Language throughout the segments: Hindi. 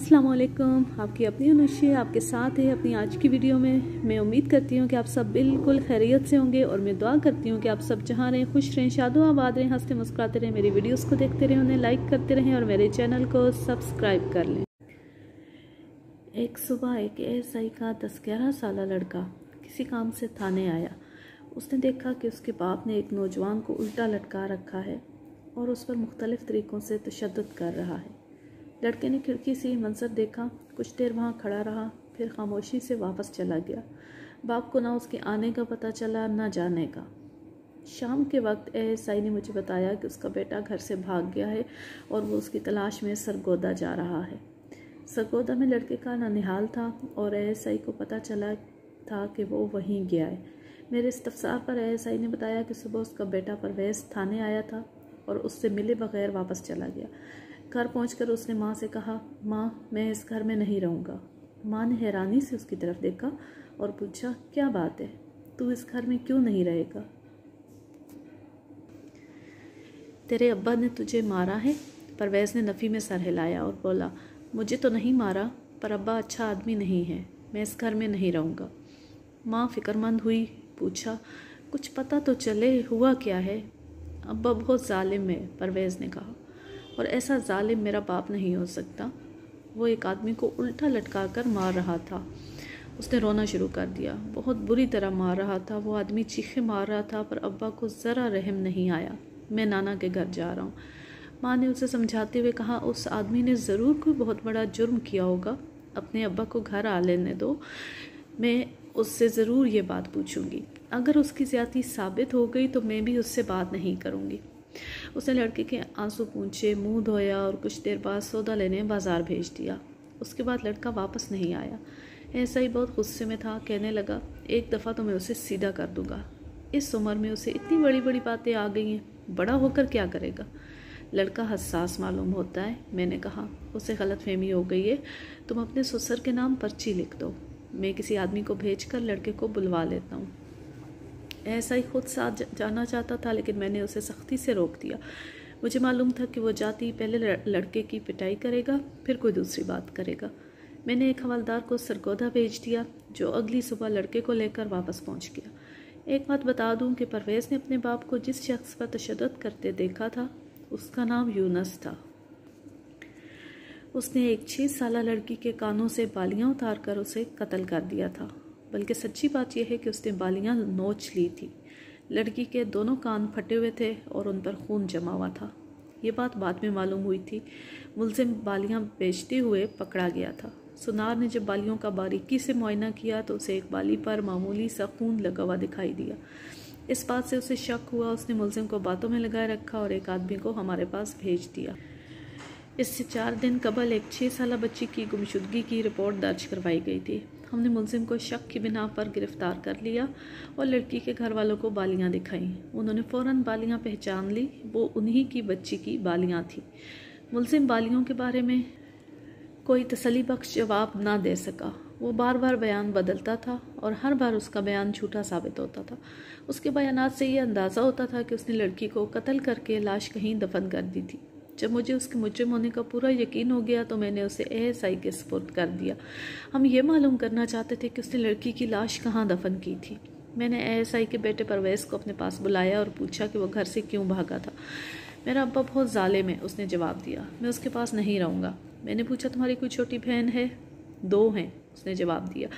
अस्सलाम वालेकुम, आपकी अपनी अनुष्या आपके साथ है अपनी आज की वीडियो में। मैं उम्मीद करती हूँ कि आप सब बिल्कुल खैरियत से होंगे और मैं दुआ करती हूँ कि आप सब जहाँ रहें, खुश रहें, शादो आबाद रहें, हंसते मुस्कुराते रहें, मेरी वीडियोस को देखते रहें, उन्हें लाइक करते रहें और मेरे चैनल को सब्सक्राइब कर लें। एक सुबह एक एएसआई का 10-11 साल लड़का किसी काम से थाने आया। उसने देखा कि उसके बाप ने एक नौजवान को उल्टा लटका रखा है और उस पर मुख्तलिफ़ तरीक़ों से तशद्दुद कर रहा है। लड़के ने खिड़की से मंजर देखा, कुछ देर वहाँ खड़ा रहा, फिर खामोशी से वापस चला गया। बाप को ना उसके आने का पता चला ना जाने का। शाम के वक्त एएसआई ने मुझे बताया कि उसका बेटा घर से भाग गया है और वो उसकी तलाश में सरगोदा जा रहा है। सरगोदा में लड़के का ननिहाल था और एएसआई को पता चला था कि वो वहीं गया है। मेरे इस्तफसार पर एएसआई ने बताया कि सुबह उसका बेटा परवेज़ थाने आया था और उससे मिले बगैर वापस चला गया। घर पहुंचकर उसने माँ से कहा, माँ मैं इस घर में नहीं रहूँगा। माँ ने हैरानी से उसकी तरफ देखा और पूछा, क्या बात है, तू इस घर में क्यों नहीं रहेगा? तेरे अब्बा ने तुझे मारा है? परवेज़ ने नफ़ी में सर हिलाया और बोला, मुझे तो नहीं मारा, पर अब्बा अच्छा आदमी नहीं है, मैं इस घर में नहीं रहूँगा। माँ फ़िक्रमंद हुई, पूछा, कुछ पता तो चले, हुआ क्या है? अब्बा बहुत जालिम है, परवेज़ ने कहा, और ऐसा जालिम मेरा बाप नहीं हो सकता। वो एक आदमी को उल्टा लटका कर मार रहा था। उसने रोना शुरू कर दिया, बहुत बुरी तरह मार रहा था। वो आदमी चीखे मार रहा था, पर अब्बा को ज़रा रहम नहीं आया। मैं नाना के घर जा रहा हूँ। माँ ने उसे समझाते हुए कहा, उस आदमी ने ज़रूर कोई बहुत बड़ा जुर्म किया होगा, अपने अब्बा को घर आ लेने दो, मैं उससे ज़रूर ये बात पूछूंगी। अगर उसकी ज़्यादती साबित हो गई तो मैं भी उससे बात नहीं करूँगी। उसने लड़के के आंसू पूंछे, मुंह धोया और कुछ देर बाद सौदा लेने बाज़ार भेज दिया। उसके बाद लड़का वापस नहीं आया। ऐसा ही बहुत गुस्से में था, कहने लगा, एक दफ़ा तो मैं उसे सीधा कर दूंगा। इस उम्र में उसे इतनी बड़ी बड़ी बातें आ गई हैं, बड़ा होकर क्या करेगा? लड़का हसास मालूम होता है। मैंने कहा, उसे गलतफहमी हो गई है, तुम अपने ससुर के नाम पर्ची लिख दो, मैं किसी आदमी को भेजकर लड़के को बुलवा लेता हूँ। ऐसा ही खुद साथ जाना चाहता था, लेकिन मैंने उसे सख्ती से रोक दिया। मुझे मालूम था कि वो जाती पहले लड़के की पिटाई करेगा, फिर कोई दूसरी बात करेगा। मैंने एक हवलदार को सरगोदा भेज दिया, जो अगली सुबह लड़के को लेकर वापस पहुंच गया। एक बात बता दूं कि परवेज़ ने अपने बाप को जिस शख्स पर तशद्दुद करते देखा था, उसका नाम यूनस था। उसने एक 6 साल लड़की के कानों से बालियाँ उतार कर उसे कत्ल कर दिया था। बल्कि सच्ची बात यह है कि उसने बालियाँ नोच ली थी। लड़की के दोनों कान फटे हुए थे और उन पर खून जमा हुआ था। ये बात बाद में मालूम हुई थी। मुलजिम बालियाँ बेचते हुए पकड़ा गया था। सुनार ने जब बालियों का बारीकी से मुआयना किया तो उसे एक बाली पर मामूली सा खून लगा हुआ दिखाई दिया। इस बात से उसे शक हुआ। उसने मुलजिम को बातों में लगाए रखा और एक आदमी को हमारे पास भेज दिया। इससे 4 दिन कबल एक 6 साल बच्ची की गुमशुदगी की रिपोर्ट दर्ज करवाई गई थी। हमने मुलजिम को शक की बिना पर गिरफ्तार कर लिया और लड़की के घर वालों को बालियाँ दिखाईं। उन्होंने फ़ौरन बालियाँ पहचान ली, वो उन्हीं की बच्ची की बालियाँ थीं। मुलजिम बालियों के बारे में कोई तसल्ली बख्श जवाब ना दे सका। वो बार बार बयान बदलता था और हर बार उसका बयान झूठा साबित होता था। उसके बयानात से ये अंदाज़ा होता था कि उसने लड़की को कत्ल करके लाश कहीं दफन कर दी थी। जब मुझे उसके मुजरिम होने का पूरा यकीन हो गया तो मैंने उसे एएसआई के सुपुर्द कर दिया। हम ये मालूम करना चाहते थे कि उसने लड़की की लाश कहाँ दफन की थी। मैंने एएसआई के बेटे परवेज़ को अपने पास बुलाया और पूछा कि वो घर से क्यों भागा था। मेरा अब्बा बहुत जालिम है, उसने जवाब दिया, मैं उसके पास नहीं रहूँगा। मैंने पूछा, तुम्हारी कोई छोटी बहन है? 2 हैं, उसने जवाब दिया।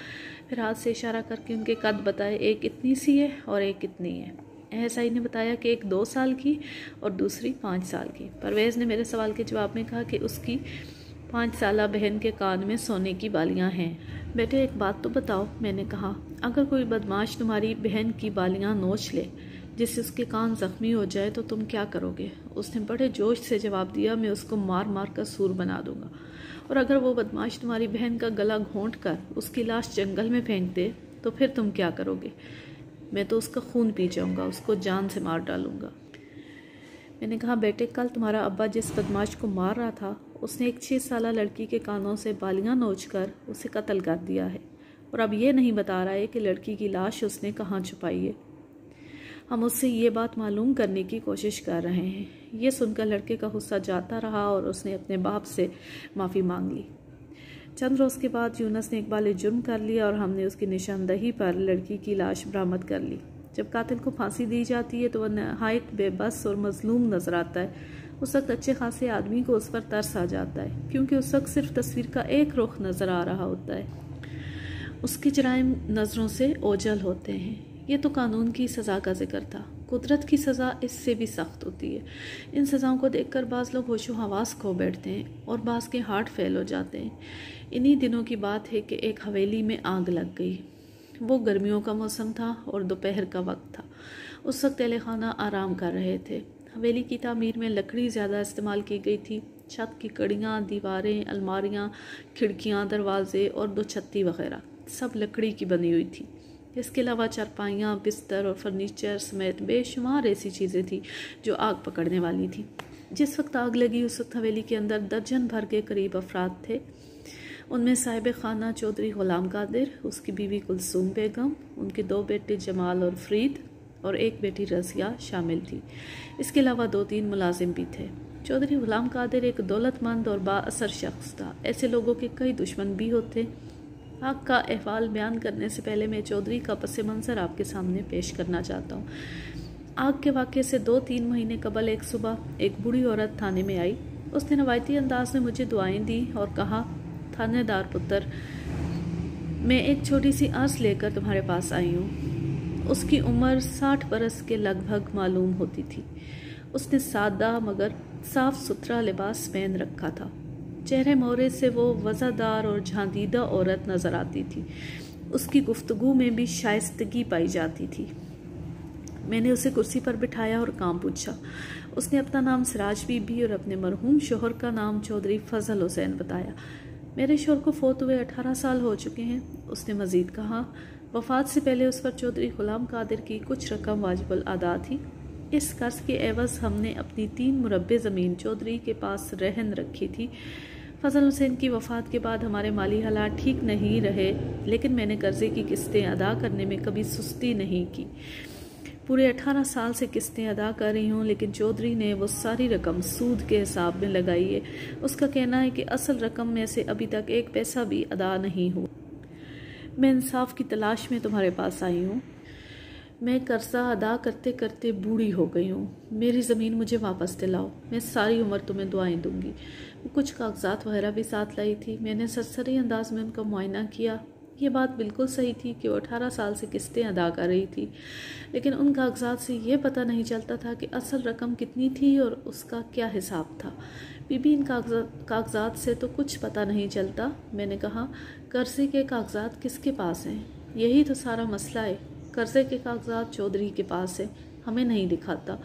फिर हाथ से इशारा करके उनके कद बताए, एक इतनी सी है और एक इतनी है। एएसआई ने बताया कि एक 2 साल की और दूसरी 5 साल की। परवेज़ ने मेरे सवाल के जवाब में कहा कि उसकी 5 साल बहन के कान में सोने की बालियां हैं। बेटे एक बात तो बताओ, मैंने कहा, अगर कोई बदमाश तुम्हारी बहन की बालियां नोच ले जिससे उसके कान जख्मी हो जाए तो तुम क्या करोगे? उसने बड़े जोश से जवाब दिया, मैं उसको मार मार कर सूर बना दूंगा, और अगर वो बदमाश तुम्हारी बहन का गला घोंट कर उसकी लाश जंगल में फेंक दे तो फिर तुम क्या करोगे? मैं तो उसका खून पी जाऊंगा, उसको जान से मार डालूंगा। मैंने कहा, बेटे कल तुम्हारा अब्बा जिस बदमाश को मार रहा था उसने एक 6 साल लड़की के कानों से बालियां नोचकर उसे कत्ल कर दिया है, और अब ये नहीं बता रहा है कि लड़की की लाश उसने कहाँ छुपाई है। हम उससे ये बात मालूम करने की कोशिश कर रहे हैं। ये सुनकर लड़के का गुस्सा जाता रहा और उसने अपने बाप से माफ़ी मांग ली। चंद रोज़ के बाद यूनुस ने इकबाल जुर्म कर लिया और हमने उसकी निशानदही पर लड़की की लाश बरामद कर ली। जब कातिल को फांसी दी जाती है तो वह नहायत बेबस और मजलूम नजर आता है। उस वक्त अच्छे खासे आदमी को उस पर तरस आ जाता है, क्योंकि उस वक्त सिर्फ तस्वीर का एक रुख नज़र आ रहा होता है। उसके जराइम नज़रों से ओझल होते हैं। ये तो कानून की सज़ा का जिक्र था। कुदरत की सज़ा इससे भी सख्त होती है। इन सज़ाओं को देखकर बाज़ लोग होशो हवास खो बैठते हैं और बाज़ के हार्ट फेल हो जाते हैं। इन्हीं दिनों की बात है कि एक हवेली में आग लग गई। वो गर्मियों का मौसम था और दोपहर का वक्त था। उस वक्त अहले खाना आराम कर रहे थे। हवेली की तामीर में लकड़ी ज़्यादा इस्तेमाल की गई थी। छत की कड़ियाँ, दीवारें, अलमारियाँ, खिड़कियाँ, दरवाजे और 2 छत्ती वगैरह सब लकड़ी की बनी हुई थी। इसके अलावा चारपाइयाँ, बिस्तर और फर्नीचर समेत बेशुमार ऐसी चीज़ें थी जो आग पकड़ने वाली थी। जिस वक्त आग लगी उस वक्त हवेली के अंदर दर्जन भर के करीब अफराद थे। उनमें साहिब खाना चौधरी गुलाम कादिर, उसकी बीवी कुलसूम बेगम, उनके 2 बेटे जमाल और फरीद और एक बेटी रज़िया शामिल थी। इसके अलावा 2-3 मुलाजिम भी थे। चौधरी गुलाम कादिर एक दौलतमंद और बाअसर शख्स था। ऐसे लोगों के कई दुश्मन भी होते। आग का अहवाल बयान करने से पहले मैं चौधरी का पस मंज़र आपके सामने पेश करना चाहता हूँ। आग के वाक़े से 2-3 महीने कबल एक सुबह एक बूढ़ी औरत थाने में आई। उसने रवायती अंदाज में मुझे दुआएं दी और कहा, थानेदार पुत्र, मैं एक छोटी सी अर्ज़ लेकर तुम्हारे पास आई हूँ। उसकी उम्र 60 बरस के लगभग मालूम होती थी। उसने सादा मगर साफ सुथरा लिबास पहन रखा था। चेहरे मोहरे से वो वज़ादार और झांदीदा औरत नज़र आती थी। उसकी गुफ्तगू में भी शाइस्तगी पाई जाती थी। मैंने उसे कुर्सी पर बिठाया और काम पूछा। उसने अपना नाम सिराज बीबी और अपने मरहूम शोहर का नाम चौधरी फजल हुसैन बताया। मेरे शोहर को फोत हुए 18 साल हो चुके हैं। उसने मज़ीद कहा, वफ़ात से पहले उस पर चौधरी गुलाम कादिर की कुछ रकम वाजिबुल अदा थी। इस कर्ज के एवज़ हमने अपनी 3 मुरब्बे ज़मीन चौधरी के पास रहन रखी थी। फजल हुसैन की वफ़ात के बाद हमारे माली हालात ठीक नहीं रहे, लेकिन मैंने कर्ज़े की किस्तें अदा करने में कभी सुस्ती नहीं की। पूरे 18 साल से किस्तें अदा कर रही हूँ, लेकिन चौधरी ने वो सारी रकम सूद के हिसाब में लगाई है। उसका कहना है कि असल रकम में से अभी तक 1 पैसा भी अदा नहीं हुआ। मैं इंसाफ की तलाश में तुम्हारे पास आई हूँ। मैं कर्जा अदा करते करते बूढ़ी हो गई हूँ। मेरी ज़मीन मुझे वापस दिलाओ। मैं सारी उम्र तुम्हें दुआएं दूंगी। वो कुछ कागजात वगैरह भी साथ लाई थी। मैंने सरसरी अंदाज में उनका मुआयना किया। ये बात बिल्कुल सही थी कि वो 18 साल से किस्तें अदा कर रही थी, लेकिन उन कागजात से ये पता नहीं चलता था कि असल रकम कितनी थी और उसका क्या हिसाब था। बीबी, इन कागजात से तो कुछ पता नहीं चलता। मैंने कहा, कर्जे के कागजात किसके पास हैं? यही तो सारा मसला है। कर्जे के कागजात चौधरी के पास है, हमें नहीं दिखाता।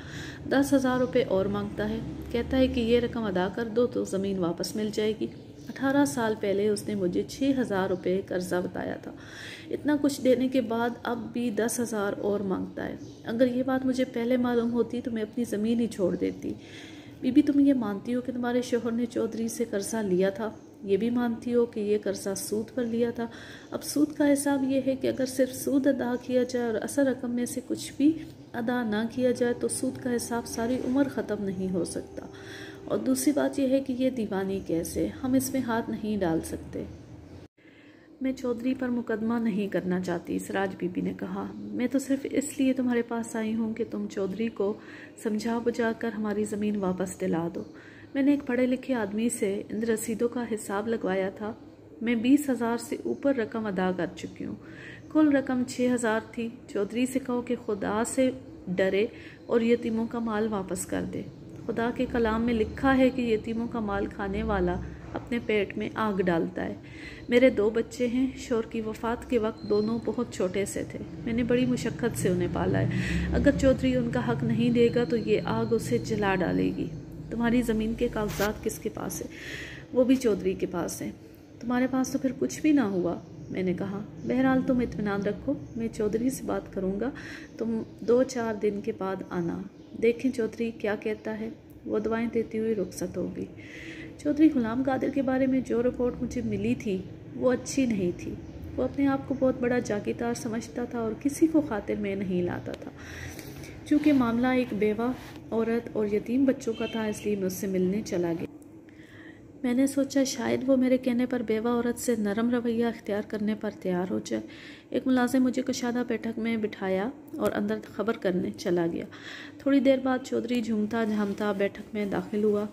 10,000 रुपये और मांगता है। कहता है कि ये रकम अदा कर दो तो ज़मीन वापस मिल जाएगी। 18 साल पहले उसने मुझे 6,000 रुपये कर्जा बताया था। इतना कुछ देने के बाद अब भी 10,000 और मांगता है। अगर ये बात मुझे पहले मालूम होती तो मैं अपनी ज़मीन ही छोड़ देती। बीबी, तुम ये मानती हो कि तुम्हारे शोहर ने चौधरी से कर्जा लिया था? ये भी मानती हो कि ये कर्जा सूद पर लिया था? अब सूद का हिसाब ये है कि अगर सिर्फ सूद अदा किया जाए और असल रकम में से कुछ भी अदा ना किया जाए तो सूद का हिसाब सारी उम्र ख़त्म नहीं हो सकता। और दूसरी बात यह है कि ये दीवानी केस है, हम इसमें हाथ नहीं डाल सकते। मैं चौधरी पर मुकदमा नहीं करना चाहती, सिराज बीबी ने कहा। मैं तो सिर्फ इसलिए तुम्हारे पास आई हूँ कि तुम चौधरी को समझा बुझा कर हमारी ज़मीन वापस दिला दो। मैंने एक पढ़े लिखे आदमी से इन रसीदों का हिसाब लगवाया था। मैं 20,000 से ऊपर रकम अदा कर चुकी हूँ। कुल रकम 6,000 थी। चौधरी से कहो कि खुदा से डरे और यतीमों का माल वापस कर दे। खुदा के कलाम में लिखा है कि यतीमों का माल खाने वाला अपने पेट में आग डालता है। मेरे 2 बच्चे हैं। शोहर की वफ़ात के वक्त दोनों बहुत छोटे से थे। मैंने बड़ी मुशक्क़त से उन्हें पाला है। अगर चौधरी उनका हक नहीं देगा तो ये आग उसे जला डालेगी। तुम्हारी ज़मीन के कागजात किसके पास है? वो भी चौधरी के पास है। तुम्हारे पास तो फिर कुछ भी ना हुआ। मैंने कहा, बहरहाल तुम इत्मीनान रखो, मैं चौधरी से बात करूँगा। तुम 2-4 दिन के बाद आना, देखें चौधरी क्या कहता है। वो दवाएं देती हुई रुखसत होगी। चौधरी गुलाम कादिर के बारे में जो रिपोर्ट मुझे मिली थी वो अच्छी नहीं थी। वो अपने आप को बहुत बड़ा जागीरदार समझता था और किसी को खातिर में नहीं लाता था। चूँकि मामला एक बेवा औरत और यतीम बच्चों का था, इसलिए मैं उससे मिलने चला गया। मैंने सोचा शायद वो मेरे कहने पर बेवा औरत से नरम रवैया अख्तियार करने पर तैयार हो जाए। एक मुलाजिम मुझे कशादा बैठक में बिठाया और अंदर खबर करने चला गया। थोड़ी देर बाद चौधरी झूमता झामता बैठक में दाखिल हुआ।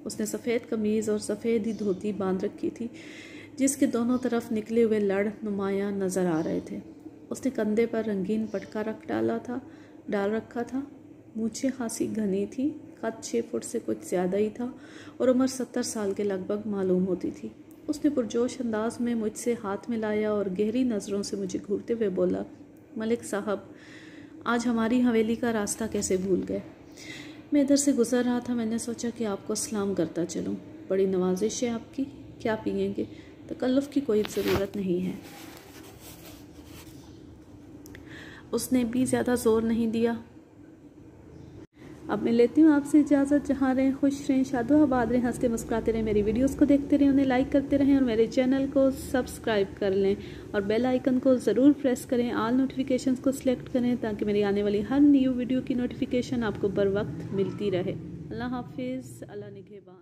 उसने सफ़ेद कमीज़ और सफ़ेद ही धोती बांध रखी थी, जिसके दोनों तरफ निकले हुए लड़ नुमायाँ नज़र आ रहे थे। उसने कंधे पर रंगीन पटका डाल रखा था। मूछें खासी घनी थी, कद 6 फुट से कुछ ज़्यादा ही था और उम्र 70 साल के लगभग मालूम होती थी। उसने पुरजोश अंदाज में मुझसे हाथ मिलाया और गहरी नज़रों से मुझे घूरते हुए बोला, मलिक साहब, आज हमारी हवेली का रास्ता कैसे भूल गए? मैं इधर से गुज़र रहा था। मैंने सोचा कि आपको सलाम करता चलूँ। बड़ी नवाजिश है आपकी। क्या पिएंगे? तकल्लुफ़ की कोई ज़रूरत नहीं है। उसने भी ज़्यादा ज़ोर नहीं दिया। अब मैं लेती हूँ आपसे इजाज़त। जहाँ रहें खुश रहें, शादो आबाद रहें, हंसते मुस्कुराते रहें। मेरी वीडियोस को देखते रहें, उन्हें लाइक करते रहें और मेरे चैनल को सब्सक्राइब कर लें और बेल आइकन को ज़रूर प्रेस करें। ऑल नोटिफिकेशंस को सिलेक्ट करें ताकि मेरी आने वाली हर न्यू वीडियो की नोटिफिकेशन आपको बर वक्त मिलती रहे। अल्लाह हाफिज़। अल्लाह निगहबान।